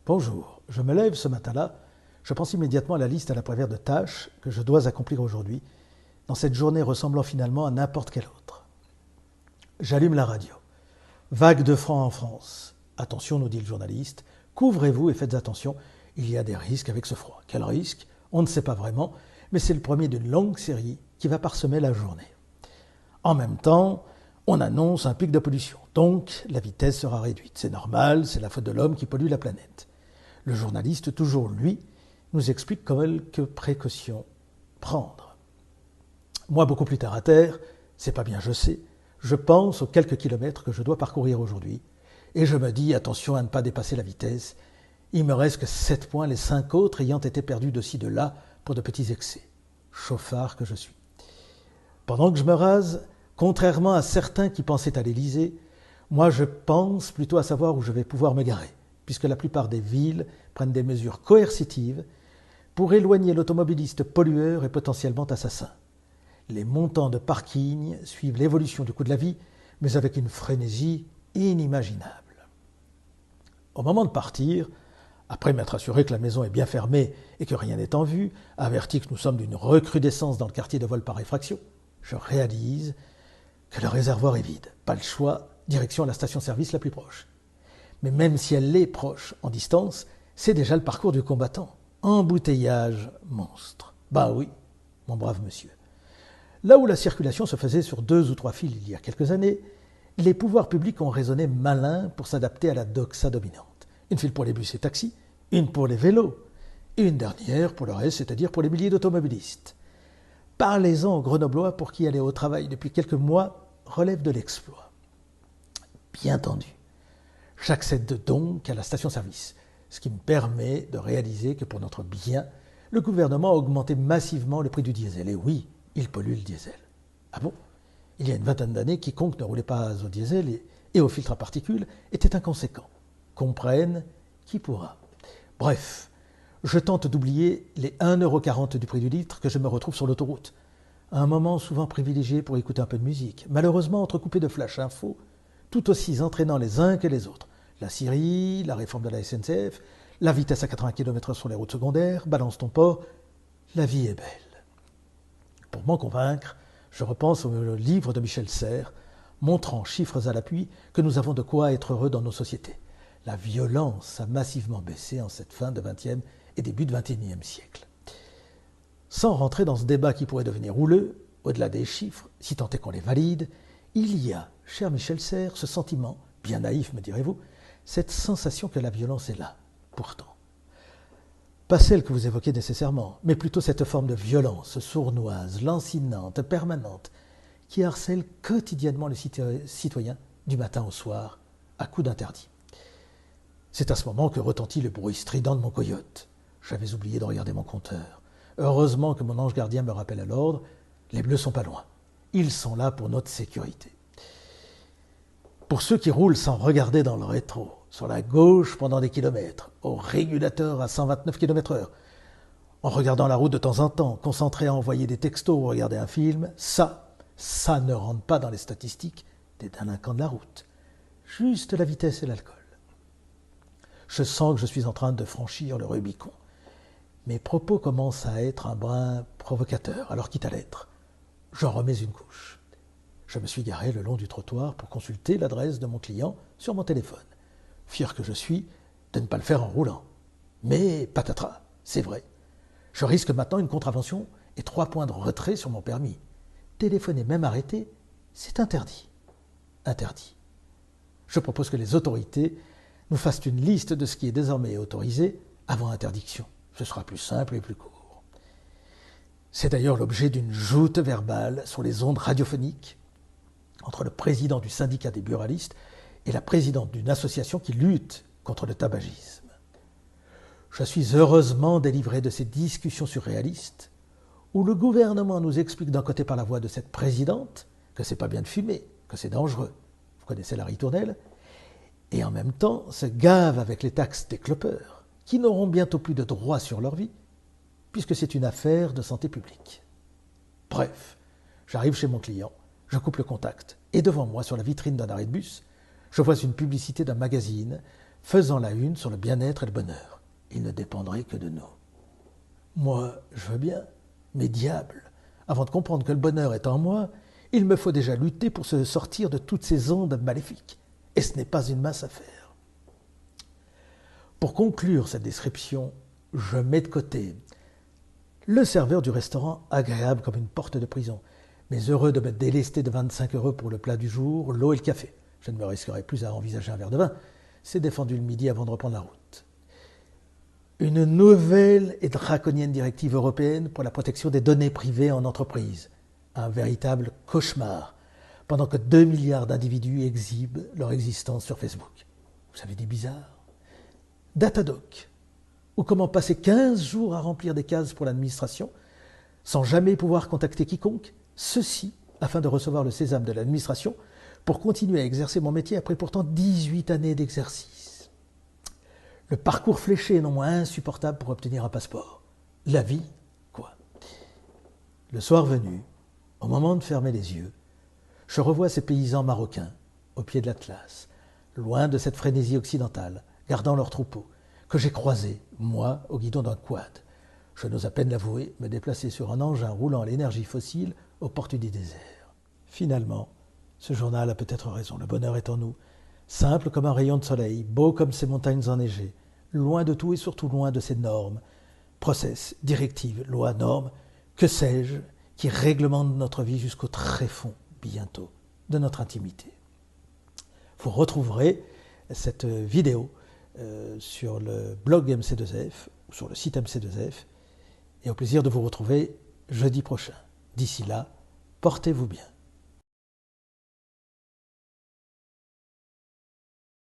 Bonjour, je me lève ce matin-là, je pense immédiatement à la liste à la prévère de tâches que je dois accomplir aujourd'hui, dans cette journée ressemblant finalement à n'importe quelle autre. J'allume la radio. Vague de froid en France. Attention, nous dit le journaliste, couvrez-vous et faites attention, il y a des risques avec ce froid. Quel risque? On ne sait pas vraiment, mais c'est le premier d'une longue série qui va parsemer la journée. En même temps, on annonce un pic de pollution, donc la vitesse sera réduite. C'est normal, c'est la faute de l'homme qui pollue la planète. Le journaliste, toujours lui, nous explique quelques précautions prendre. Moi, beaucoup plus terre à terre, c'est pas bien, je sais, je pense aux quelques kilomètres que je dois parcourir aujourd'hui, et je me dis, attention à ne pas dépasser la vitesse, il me reste que 7 points, les 5 autres ayant été perdus de ci de là pour de petits excès. Chauffard que je suis. Pendant que je me rase, contrairement à certains qui pensaient à l'Élysée, moi je pense plutôt à savoir où je vais pouvoir me garer, puisque la plupart des villes prennent des mesures coercitives pour éloigner l'automobiliste pollueur et potentiellement assassin. Les montants de parking suivent l'évolution du coût de la vie, mais avec une frénésie inimaginable. Au moment de partir, après m'être assuré que la maison est bien fermée et que rien n'est en vue, averti que nous sommes d'une recrudescence dans le quartier de vol par effraction, je réalise que le réservoir est vide. Pas le choix, direction la station-service la plus proche. Mais même si elle est proche en distance, c'est déjà le parcours du combattant. Embouteillage monstre. Bah oui, mon brave monsieur. Là où la circulation se faisait sur 2 ou 3 fils il y a quelques années, les pouvoirs publics ont raisonné malin pour s'adapter à la doxa dominante. Une file pour les bus et taxis, une pour les vélos, et une dernière pour le reste, c'est-à-dire pour les milliers d'automobilistes. Parlez-en aux Grenoblois pour qui aller au travail depuis quelques mois relève de l'exploit. Bien entendu, j'accède donc à la station-service, ce qui me permet de réaliser que pour notre bien, le gouvernement a augmenté massivement le prix du diesel. Et oui, il pollue le diesel. Ah bon? Il y a une vingtaine d'années, quiconque ne roulait pas au diesel et au filtre à particules était inconséquent. Comprenne qui pourra. Bref, je tente d'oublier les 1,40 € du prix du litre que je me retrouve sur l'autoroute. Un moment souvent privilégié pour écouter un peu de musique, malheureusement entrecoupé de flash infos, tout aussi entraînants les uns que les autres. La Syrie, la réforme de la SNCF, la vitesse à 80 km/h sur les routes secondaires, balance ton port, la vie est belle. Pour m'en convaincre, je repense au livre de Michel Serres, montrant, chiffres à l'appui, que nous avons de quoi être heureux dans nos sociétés. La violence a massivement baissé en cette fin de XXe et début de XXIe siècle. Sans rentrer dans ce débat qui pourrait devenir houleux, au-delà des chiffres, si tant est qu'on les valide, il y a, cher Michel Serres, ce sentiment, bien naïf me direz-vous, cette sensation que la violence est là, pourtant. Pas celle que vous évoquez nécessairement, mais plutôt cette forme de violence sournoise, lancinante, permanente, qui harcèle quotidiennement les citoyens du matin au soir, à coups d'interdit. C'est à ce moment que retentit le bruit strident de mon coyote. J'avais oublié de regarder mon compteur. Heureusement que mon ange gardien me rappelle à l'ordre, les bleus sont pas loin. Ils sont là pour notre sécurité. Pour ceux qui roulent sans regarder dans le rétro, sur la gauche pendant des kilomètres, au régulateur à 129 km/h, en regardant la route de temps en temps, concentrés à envoyer des textos ou regarder un film, ça ne rentre pas dans les statistiques des délinquants de la route. Juste la vitesse et l'alcool. Je sens que je suis en train de franchir le Rubicon. Mes propos commencent à être un brin provocateur, alors quitte à l'être. J'en remets une couche. Je me suis garé le long du trottoir pour consulter l'adresse de mon client sur mon téléphone. Fier que je suis de ne pas le faire en roulant. Mais patatras, c'est vrai. Je risque maintenant une contravention et 3 points de retrait sur mon permis. Téléphoner même arrêté, c'est interdit. Interdit. Je propose que les autorités nous fassent une liste de ce qui est désormais autorisé avant interdiction. Ce sera plus simple et plus court. C'est d'ailleurs l'objet d'une joute verbale sur les ondes radiophoniques entre le président du syndicat des buralistes et la présidente d'une association qui lutte contre le tabagisme. Je suis heureusement délivré de ces discussions surréalistes où le gouvernement nous explique d'un côté par la voix de cette présidente que c'est pas bien de fumer, que c'est dangereux. Vous connaissez la ritournelle? Et en même temps se gave avec les taxes des clopeurs, qui n'auront bientôt plus de droit sur leur vie, puisque c'est une affaire de santé publique. Bref, j'arrive chez mon client, je coupe le contact, et devant moi, sur la vitrine d'un arrêt de bus, je vois une publicité d'un magazine faisant la une sur le bien-être et le bonheur. Il ne dépendrait que de nous. Moi, je veux bien, mais diable, avant de comprendre que le bonheur est en moi, il me faut déjà lutter pour se sortir de toutes ces ondes maléfiques. Et ce n'est pas une mince affaire. Pour conclure cette description, je mets de côté le serveur du restaurant agréable comme une porte de prison, mais heureux de me délester de 25 € pour le plat du jour, l'eau et le café. Je ne me risquerai plus à envisager un verre de vin. C'est défendu le midi avant de reprendre la route. Une nouvelle et draconienne directive européenne pour la protection des données privées en entreprise. Un véritable cauchemar, pendant que 2 milliards d'individus exhibent leur existence sur Facebook. Vous avez dit bizarre. Datadoc, ou comment passer 15 jours à remplir des cases pour l'administration, sans jamais pouvoir contacter quiconque, ceci afin de recevoir le sésame de l'administration pour continuer à exercer mon métier après pourtant 18 années d'exercice. Le parcours fléché est non moins insupportable pour obtenir un passeport. La vie, quoi. Le soir venu, au moment de fermer les yeux, je revois ces paysans marocains, au pied de l'Atlas, loin de cette frénésie occidentale, gardant leurs troupeaux, que j'ai croisés, moi, au guidon d'un quad. Je n'ose à peine l'avouer, me déplacer sur un engin roulant à l'énergie fossile aux portes du désert. Finalement, ce journal a peut-être raison, le bonheur est en nous, simple comme un rayon de soleil, beau comme ces montagnes enneigées, loin de tout et surtout loin de ces normes, process, directives, lois, normes, que sais-je, qui réglementent notre vie jusqu'au tréfonds, bientôt, de notre intimité. Vous retrouverez cette vidéo sur le blog MC2F, ou sur le site MC2F, et au plaisir de vous retrouver jeudi prochain. D'ici là, portez-vous bien.